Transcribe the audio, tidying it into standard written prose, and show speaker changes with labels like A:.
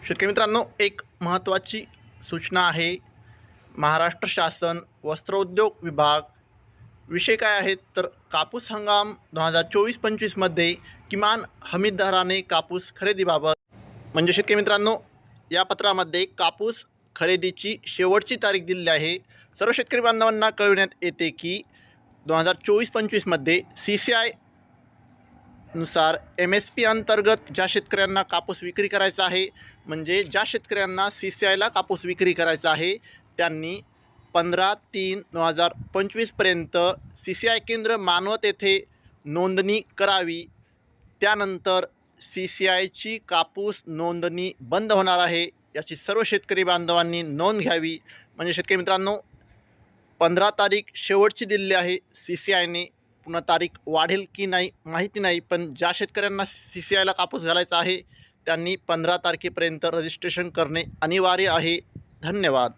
A: शेतकरी मित्रांनो, एक महत्त्वाची सूचना आहे. महाराष्ट्र शासन वस्त्रोद्योग विभाग विषय काय आहेत तर कापूस हंगाम 2024-25 मध्ये किमान हमी दराने कापूस खरेदीबाबत म्हणजे शेतकरी मित्रांनो, या पत्रामध्ये कापूस खरेदीची शेवटची तारीख दिलेली आहे. सर्व शेतकरी बांधवांना कळविण्यात येते की 2024-25 मध्ये CCI नुसार MSP अंतर्गत ज्या शेतकऱ्यांना कापूस विक्री करायचा आहे, म्हणजे ज्या शेतकऱ्यांना CCIला कापूस विक्री करायचा आहे, त्यांनी 15/3/2025 पर्यंत CCI केंद्र मानवत येथे नोंदणी करावी. त्यानंतर CCIची कापूस नोंदणी बंद होणार आहे. याची सर्व शेतकरी बांधवांनी नोंद घ्यावी. म्हणजे शेतकरी मित्रांनो, 15 तारीख शेवटची दिलेली आहे CCIने. पुन्हा तारीख वाढेल की नाही माहिती नाही, पण ज्या शेतकऱ्यांना CCIला कापूस घालायचा आहे त्यांनी 15 तारखेपर्यंत रजिस्ट्रेशन करणे अनिवार्य आहे. धन्यवाद.